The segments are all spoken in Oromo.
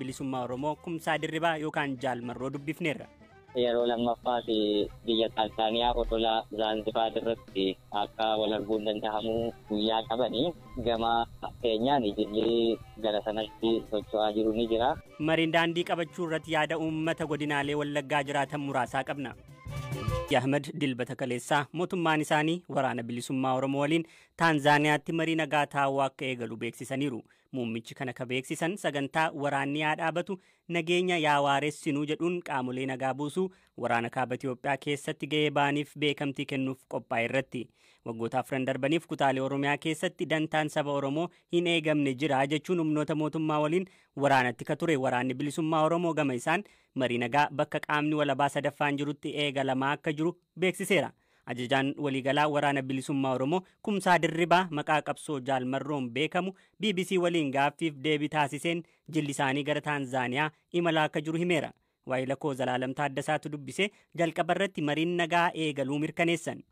bilisummaa Oromoo Kumsaa Dirribaa yookaan Jaalmarroo dubbifneerra. Yeroo lammaffaa fi biyya Taanzaaniyaa odola Zaanzibaar irratti akka wal arguun danda'amu guyyaa qabanii gama keenyaan ijoollee gara sanatti socho'aa jiru ni jira. Mariin daandii qabachuu irratti yaada uummata godinaalee Wallaggaa jiraatan muraasaa qabna. Ahmed Dilbata Kaleessaa mootummaan isaanii waraana bilisummaa Oromoo waliin Taanzaaniyaatti marii nagaa taa'uu akka eegalu beeksisaniiru. Muummichi kana ka beeksisan sagantaa waraanni haa dhaabatu nageenya yaa waaressinuu jedhuun qaamolee nagaa buusuu waraana kaaba Itoophiyaa keessatti gahee ba'aniif beekamtii kennuuf qophaa'e irratti. Waggoota afran darbaniif kutaalee Oromiyaa keessatti dantaan saba Oromoo hin eegamne jira jechuun humnoota mootummaa waliin waraanatti ka ture waraanni bilisummaa Oromoo gama isaan marii nagaa bakka qaamni walabaa sadaffaan jirutti eegalamaa akka jiru beeksiseera. Ajajaan waliigalaa waraana bilisummaa Oromoo Kumsaa Dirribaa maqaa qabsoo Jaalmarroon beekamu BBC waliin gaaffiif deebii taasiseen jilli isaanii gara Taanzaaniyaa imalaa akka jiru himeera. Waa'ila koo Zalaalam Taaddasaatu dubbisee jalqaba irratti mariin nagaa eegaluu mirkaneessan.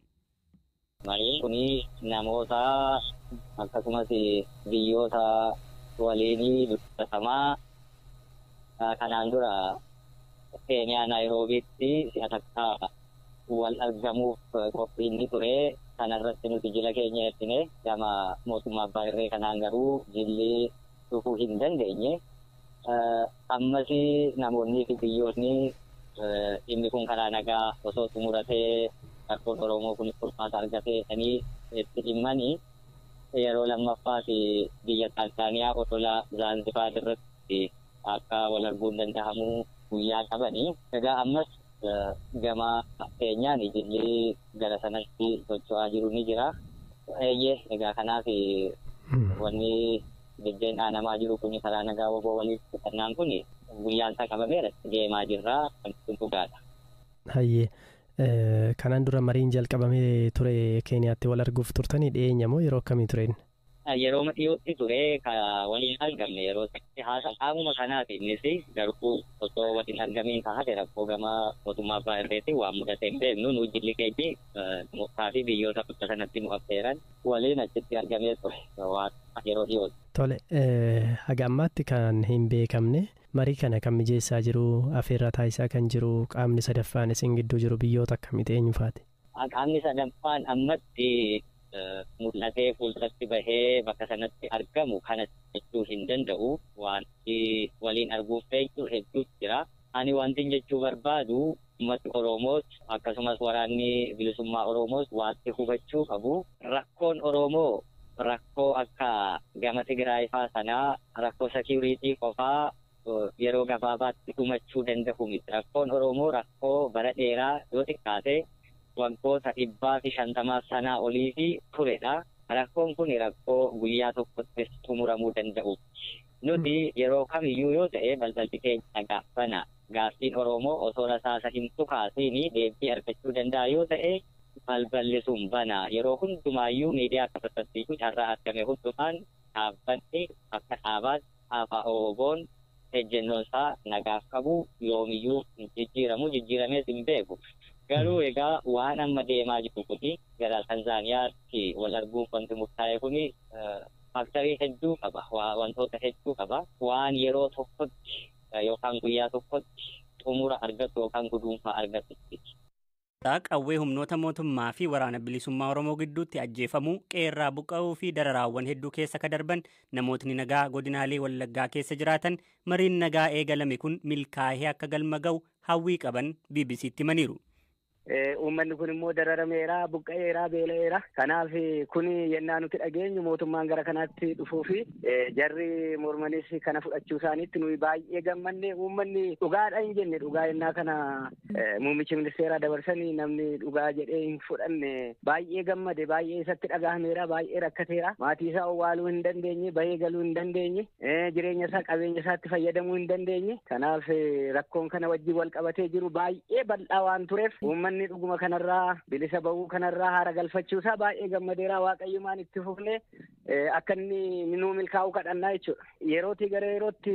Mariin kuni namoota akkasumas biyyoota waliinii dubbatamaa kanaan dura Keeniyaa Naayiroobiitti si'a takka wal argamuuf qophiin ni ture. Kanarratti nuti jila keenya ergine gama mootummaa abbaa irree kanaan garuu jilli dhufuu hin dandeenye. Ammas namoonni fi biyyoonni dhimmi kun karaa nagaa osoo xumuratee rakkoon Oromoo kun furmaata argatee itti dhimmanii yeroo lammaffaa fi biyya Taanzaaniyaa odola Zaanzibaar irratti akka wal arguun danda'amu guyyaa qabanii. Egaa ammas gama keenyaan ijoollee gara sanatti socho'aa jiru ni jira. Egaa kanaaf wanni biddeen dhaanamaa jiru kun karaa nagaa woboo waliif fudhannaan kun guyyaan isaa qabameera deemaa jirra kan dhugaadha. Kanaan dura mariin jalqabamee ture Keeniyaatti wal arguuf turtanii dhiyeenya moo yeroo akkamii tureen? Yeroo dhiyootti ture waliin argamne yeroo tokko haasa qaamuma kanaati innis garuu osoo waliin argamiin kaa'ate rakkoo gama mootummaa abbaa irreetti waan mudatee hin beeknu nu jilli keenya mootummaa fi biyyoota bakka sanatti nu affeeran waliin achitti argamee ture waan yeroo dhiyootti. Tole haga ammaatti kan hin beekamne marii kana kan mijeessaa jiru afeerraa taasisaa kan jiru qaamni sadaffaan isin gidduu jiru biyyoota akkamitti eenyufaati? Qaamni sadaffaan ammatti mul'atee fuulduratti bahee bakka sanatti argamu kanas jechuu hin danda'u. Wanti waliin arguuf fe'u hedduutu jira. Ani wanti jechuu barbaadu uummati Oromoos akkasumas waraanni bilisummaa Oromoos wanti hubachuu qabu. Rakkoon Oromoo rakkoo akka gama Tigraay fa'aa sanaa rakkoo sekiyuriitii qofaa yeroo gabaabaatti dhumachuu danda'u miti. Rakkoon Oromoo rakkoo bara dheeraa yoo xiqqaate waggoota 150 sanaa olii fi turedha. Rakkoon kun rakkoo guyyaa tokkotti xumuramuu danda'u. Nuti yeroo kamiyyuu yoo ta'e balballi keenya gaafana. Gaaffiin Oromoo osoo rasaasa hin tukaasiin deebii argachuu danda'a yoo ta'e balballi sun bana. Yeroo hundumaayyuu miidiyaa akka fakkattiitu carraa argame hundumaan dhaabbanni akka dhaabaas ABO'n ejjennoonsaa nagaaf qabu yoomiyyuu jijjiiramees hin beeku. Garuu egaa waan amma deemaa jiru kuni gara Taanzaaniyaatti wal arguuf wanti murtaa'e kuni faaktarii hedduu qaba. Wantoota hedduu qaba. Waan yeroo tokkotti yookaan guyyaa tokkotti xumura argatu yookaan guduunfaa argatutti. Qawwee humnoota mootummaa fi waraana bilisummaa Oromoo gidduutti ajjeefamuu qeerraa buqqa'uu fi dararaawwan hedduu keessa ka darban namootni nagaa godinaalee Wallaggaa keessa jiraatan mariin nagaa eegalame kun milkaa'ee akka galma ga'u hawwii qaban BBC'tti himaniiru. Uummanni kun immoo dararameera, buqqa'eera, beela'eera. Kanaaf kun yennaa nuti dhageenyu mootummaan gara kanaatti dhufuu fi jarri mormanis kana fudhachuu isaaniitti nuyi baay'ee gammanne. Uummanni dhugaadha hin jenne dhugaa yennaa kana muummichi ministeeraa dabarsanii namni dhugaa jedhee hin fudhanne baay'ee gammade, baay'ee isatti dhagahameera, baay'ee rakkateera. Maatii isaa owwaaluu hin dandeenye, bahee galuu hin dandeenye, jireenya isaa qabeenya isaatti fayyadamuu hin dandeenye. Kanaaf rakkoon kana wajjin wal qabatee jiru baay'ee bal'aa waan tureef uummanni uummanni dhuguma kanarraa bilisa ba'uu kanarraa haara galfachuusaa baay'ee gammadeeraa waaqayyumaan itti fufne akka inni nuu milkaa'uu kadhannaa jechuudha. Yerootii gara yerootti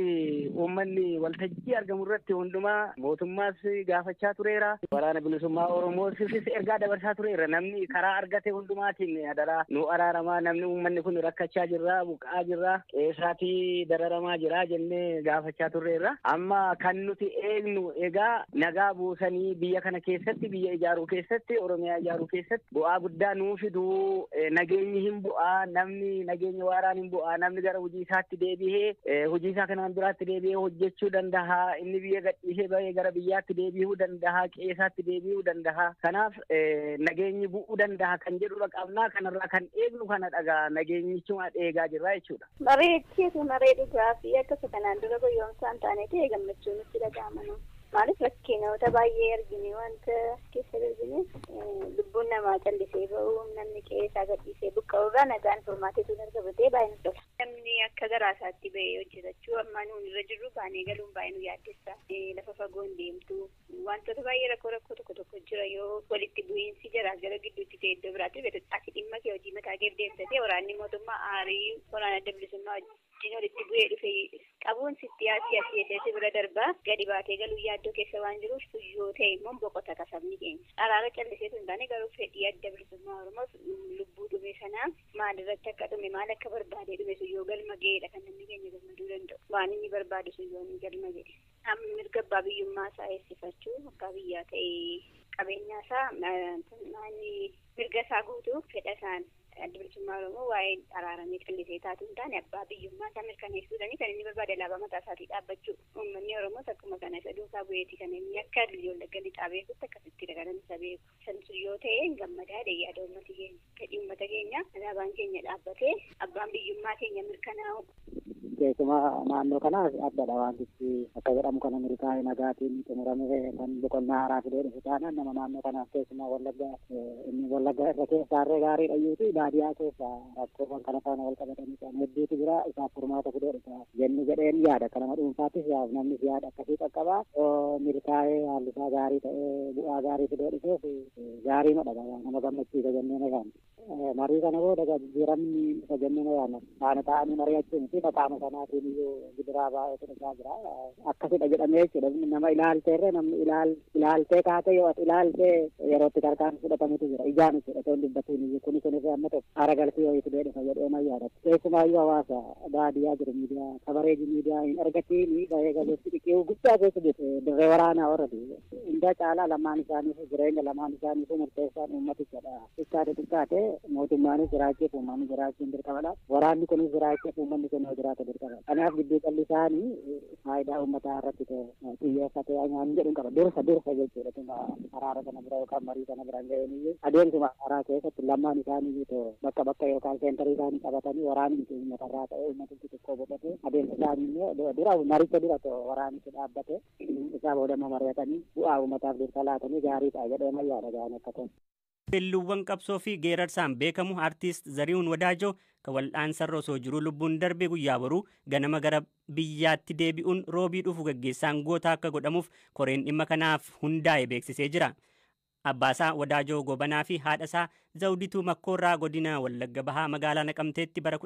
uummanni waltajjii argamu irratti hundumaa mootummaas gaafachaa tureera. Waraana bilisummaa Oromoofis ergaa dabarsaa tureera. Namni karaa argate hundumaatiin adaraa nu araaramaa, namni uummanni kun rakkachaa jirra, buqaa jirra, qeesaatii dararamaa jira jennee gaafachaa turreerra. Amma kan nuti eegnu egaa nagaa buusanii biyya kana keessatti, biyya ijaaruu keessatti, Oromiyaa ijaaruu keessatti bu'aa guddaa nuu fiduu, nageenyi hin bu'aa, namni nageenya waaraan hin bu'aa, namni gara hojii isaatti deebi'ee hojii isaa kanaan biraatti deebi'ee hojjechuu danda'a, inni biyya gadhiisee bahee gara biyyaatti deebi'uu danda'a, qeesaatti deebi'uu danda'a. Kanaaf nageenyi bu'uu danda'a kan jedhudha qabnaa. Kanarraa kan eegnu kana dhagaa nageenyichuma eegaa jirra jechuudha. Maree dhugaa fi akkasuma kanaan dura guyyoomsaan taaneeti gammachuun nutti dhaga'amanu. Maaliif rakkinoota baay'ee argine wanta keessa darbine lubbuun namaa callisee ba'u, namni qe'eesaa gadhiisee buqqa'urraa nagaan furmaateetu dargabatee baay'ee tola. Namni akka garaasaatti ba'ee hojjetachuu amma nuun irra jirru baanee galuun baay'ee nu yaaddessa. Lafa fagoo hin deemtu wantoota baay'ee rakkoo tokko jira yoo walitti bu'iinsi jiraas gara gidduutti ta'e iddoo biraatti beektaatti dhimma kee hojii mataa kee deemsatee waraanni mootummaa aarii waraana adda bilisummaa wajjin walitti bu'ee dhufe qabuun sitti asii bira darbaa gadi baatee galuu yaaddoo keessa waan jiruuf yoo ta'e immoo boqota kasabni keenya araara calliseetu hin taane garuu fedhii adda bilisummaa Oromoof lubbuu dhume sanaa maalirratti akka dhume maal akka barbaadee dhume sun yoo galma ga'eedha kan namni keenya gammaduu danda'u waan inni barbaadu sun yoo galma ga'e amma mirga abbaa biyyummaa isaa eessifachuu akka biyyaa ta'ee qabeenyaa isaa mirga isaa guutuu fedha isaan adda bilisummaa Oromoo waa'ee araaramee callisee taatu hin taane abbaa biyyummaa isaa mirkaneessuudhaani kan inni barbaade alaabaa mataa isaatii dhaabbachuu. Uummanni Oromoos akkuma kana isa duukaa bu'eeti kan inni akka ijoollee lixaa beekutti akkasitti kan isa beeku. Sansu yoo ta'e gammadaadha yaada uummata keenya. Fedhii uummata keenya alaabaan keenya dhaabbatee abbaan biyyummaa keenya mirkanaa'u. Keessumaa naannoo kanaas addadha wantichi akka jedhamu kana milkaa'ee nagaatiin xumuramee kan boqonnaa haaraa fidee dhufu taanaan nama naannoo kanaaf keessumaa Wallaggaa irra keessaarree gaarii dhayyuuti baadiyyaa keessa rakkoowwan kana faana wal qabatanii kan hedduutu jira isaaf furmaata fidee dhufa jenni jedheen yaada akka nama dhuunfaattis namnis yaada akkasii qaqqabaa milkaa'ee haalli isaa gaarii ta'ee bu'aa gaarii fidee dhufeef gaarii madha nama gammachiisa jennee nagaan marii kana booda jijjiiramni isa jennee nagaan faana ta'anii mari'achuun fi maqaama sanaatiin iyyuu gidiraa baay'eetu dhufaa jira akkasidha jedhamee jechuudha nama ilaalteerre namni ilaaltee kaatee yoo ati ilaaltee yerootti tarkaan fudhatamutu jira ijaan jechuudha ta'uun dubbatuun iyyuu kuni amma tokko haara galfii wayii fidee dhufa jedhee mayyaadatti keessumaayyuu hawaasa baadiyyaa jiru miidiyaa kabareeji miidiyaa hin argatiin bahee galuutti dhiqeewu guddaa keessa jiru dirree waraanaa warrati hunda caalaa lamaan isaaniif jireenya lamaan isaaniif murteessaan uummatichadha xiqqaate mootummaanis jiraachuuf uummanni jiraachuun dirqamadha waraanni kunis jiraachuuf uummanni kun jiraata dirqama kanaaf gidduu qalli isaanii faayidaa uummataa irratti xiyyeeffatee anyaan jedhuun qaba dursa jechuudha araara kana bira yookaan marii kana biraan ga'een adeemsuma karaa keessatti lamaan isaanii bakka yookaan seenterii isaanii qabatanii waraanni uummatarraa ta'ee uummatichi xiqqoo boqotee adeemsa isaanii dura maricha dura waraanichi dhaabbate isaa boodamma mari'atanii bu'aa uummataaf dursa laatanii gaarii ta'a jedhee mayyaadha ga'an akka ta'u. Weelluuwwan qabsoo fi geerarsaan beekamu artiist Zarihuun Wadaajoo kan wal'aansarra osoo jiruu lubbuun darbe guyyaa boruu ganama gara biyyaatti deebi'uun roobii dhufu gaggeessaan goota akka godhamuuf koreen dhimma kanaaf hundaa'e beeksisee jira. Abbaasaa Wadaajoo Gobanaa fi haadhasaa Zawdituu Makkoorraa godina Wallagga Bahaa magaalaa Naqamteetti bara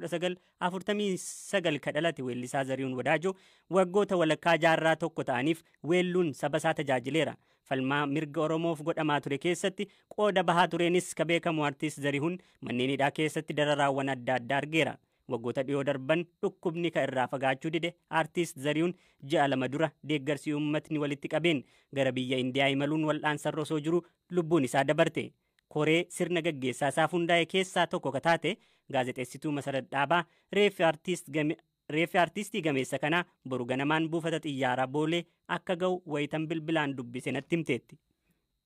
1949 ka dhalate weellisaa Zarihuun Wadaajoo waggoota walakkaa jaarraa tokko ta'aniif weelluun saba isaa tajaajileera. Falmaa mirga Oromoof godhamaa ture keessatti qooda bahaa tureenis ka beekamu artiist Zarihuun manneen hidhaa keessatti dararaawwan adda addaa argeera. Waggoota dhiyoo darban dhukkubni ka irraa fagaachuu dide artiist Zarihuun ji'a 2 dura deeggarsi uummatni walitti qabeen gara biyya Indiyaa imaluun wal'aansarra osoo jiru lubbuun isaa dabarte. Koree sirna gaggeessaa isaaf hundaa'e keessaa tokko ka taate gaazexeessituu Masarat Dhaabaa reeffi artiistii gameessa kanaa boru ganamaan buufata xiyyaaraa Boolee akka ga'u wayitan bilbilaan dubbise natti himteetti.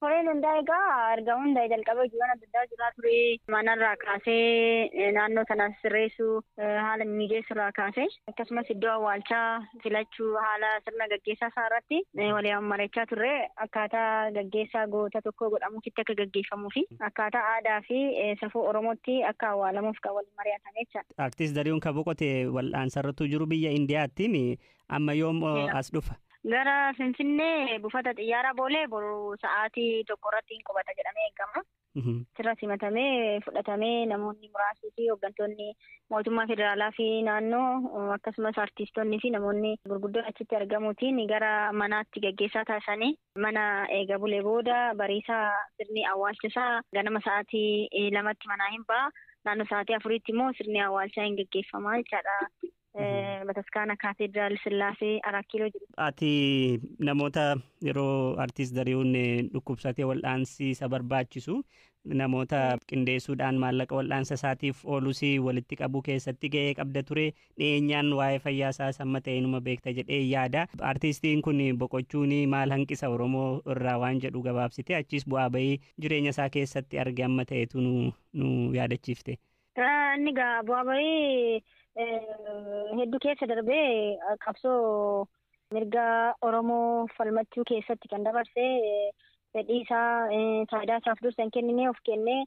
Koreen hundaa egaa erga hundaa jalqaba hojiiwwan adda addaa jiraa ture manarraa kaasee naannoo sanas sirreessuu haala mijeessurraa kaasee akkasumas iddoo awwaalchaa filachuu haala sirna gaggeessaa isaa irratti waliin mari'achaa turre akkaataa gaggeessaa goota tokko godhamuufitti akka gaggeeffamuu fi akkaataa aadaa fi safuu Oromootti akka awwaalamuuf kan waliin mari'atan jecha. Artiist Zarihuun kan boqote wal'aansarratti jiru biyya Indiyaatti amma yoom as dhufa? Gara Finfinnee buufata xiyyaaraa Boolee boru sa'aatii tokko irratti hin qubata jedhamee eegama. Sirra simatamee fudhatamee namoonni muraasii fi hooggantoonni mootummaa federaalaa fi naannoo akkasumas artiistonni fi namoonni gurguddoon achitti argamuutiin gara manaatti gaggeessaa taasisanii mana eega bulee booda bariisaa sirni awwaalchisaa ganama sa'aatii 2tti manaa hin ba'a. Naannoo sa'aatii 4tti immoo sirni awwaalchaa hin gaggeeffamaa jechaadha. Bataskaana Kaateediraal Sillaasee 4 kiiloo jiru. Ati namoota yeroo artiist Zarihuun dhukkubsatee wal'aansiisa barbaachisu namoota qindeessuudhaan maallaqa wal'aansa isaatiif oolus walitti qabuu keessatti ga'ee qabda ture. Dhiyeenyaan waa'ee fayyaa isaa samma ta'eenuma beekta jedhee yaada. Artiistiin kun boqochuun maal hanqisa Oromoo irraa waan jedhu gabaabsite achis bu'aa bahii jireenya isaa keessatti arge amma ta'etu nu yaadachiifte. Inni bu'aa bahii hedduu keessa darbee qabsoo mirga Oromoo falmachuu keessatti kan dabarse fedhii isaa faayidaa isaaf dursa hin kennine of kennee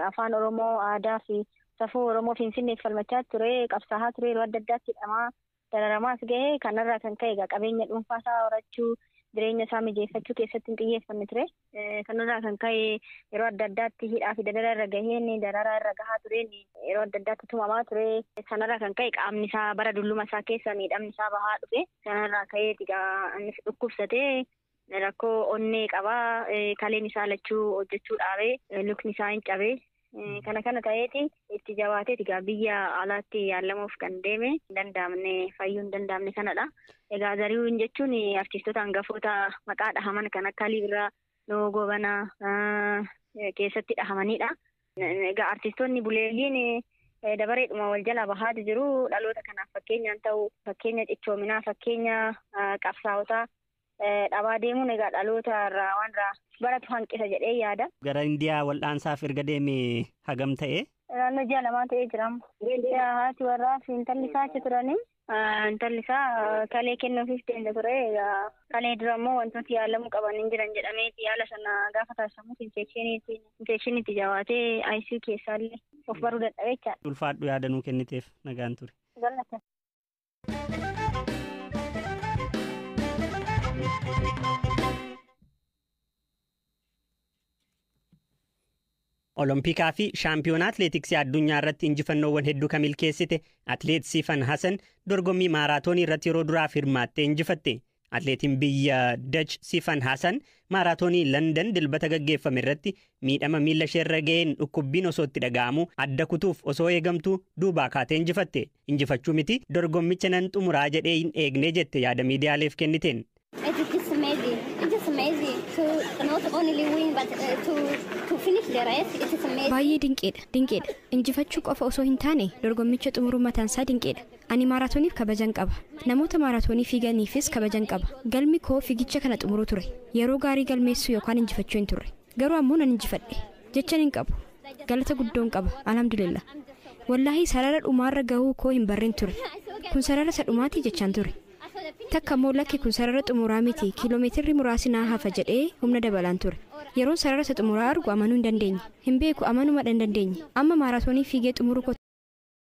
afaan Oromoo aadaa fi safuu Oromoo Finfinneef falmachaa ture qabsaa'aa ture yeroo adda addaatti hidhamaa dararamaas ga'e kanarraa kan ka'e qabeenya dhuunfaa isaa horachuu jireenya isaa mijeeffachuu keessatti hin xiyyeeffanne ture. Kanarraa kan ka'e yeroo adda addaatti hidhaa fi dararaa irra gaheen dararaa irra gahaa tureen yeroo adda addaatti tumamaa ture. Kanarraa kan ka'e qaamni isaa bara dulluma isaa keessa miidhamni isaa bahaa dhufe. Kanarraa ka'ee innis dhukkubsatee rakkoo onnee qabaa kaleen isaa lachuu hojjechuu dhaabee lukni isaa hin cabee. Kana ta'eeti itti jabaateeti biyya alaatti yaalamuuf kan deeme hin danda'amne fayyuu hin danda'amne kanadha. Egaa Zarihuun jechuun artiistota hangafoota maqaa dhahaman kan akka Alii Birraa, Noo Gobanaa keessatti dhahamanidha. Egaa artiistonni buleeyyiin dabareedhuma wal jala bahaati jiru. Dhaloota kanaaf fakkeenyaan ta'u fakkeenya cichoominaa fakkeenya qabsaa'otaa dhabaa deemuun egaa dhaloota irraa waan baratu hanqisa jedhee yaada. Gara Indiyaa wal'aansaaf erga deeme hagam ta'e? Naannoo 6 ta'ee jira. Haati warraa fi intalli isaa achi turanii intalli isaa kalee kennuufiif deemte ture. Kalee dura immoo wantooti yaalamuu qaban hin jiran jedhamee yaala sana gaafa taasifamu infeekshiniitti jabaatee ICU keessaallee of baruu dadhabee jechaadha. Ulfaadhu yaada nuu kenniteef nagaan ture. Galata. Oloompikaa fi shaampiyoonaa atileetiksii addunyaa irratti injifannoowwan hedduu kan milkeessite atileet Siifan Hasan dorgommii maaraatoonii irratti yeroo duraaf hirmaattee injifatte. Atileetiin biyya Dach Siifan Hasan maaraatoonii London dilbata gaggeeffame irratti miidhama miila isheerra ga'een dhukkubbiin osoo itti dhaga'amu adda kutuuf osoo eegamtu duubaa kaatee injifatte. Injifachuu miti dorgommicha nan xumuraa jedhee hin eegne jette yaada miidiyaaleef kenniteen. Baay'ee dinqeedha. Injifachuu qofa osoo hin taane dorgommicha xumuruu mataan isaa dinqeedha. Ani maaraatooniif kabajan qaba. Namoota maaraatoonii fiiganiifis kabajan qaba. Galmi koo fiigicha kana xumuruu ture. Yeroo gaarii galmeessuu yookaan injifachuu hin turre. Garuu ammoo nan injifadhe. Jechan hin qabu. Galata guddoon qaba. Alhamdulillah. Wallaahi sarara dhumaarra gahuu koo hin barreen ture. Kun sarara isa dhumaatii jechaan ture. Takka immoo lakki kun sarara xumuraa miti kiiloomeetirri muraasni naa hafa jedhee humna dabalaan ture. Yeroon sarara isa xumuraa argu amanuu hin dandeenye. Hin beeku amanuma hin dandeenye. Amma maaraatoonii fiigee xumuruu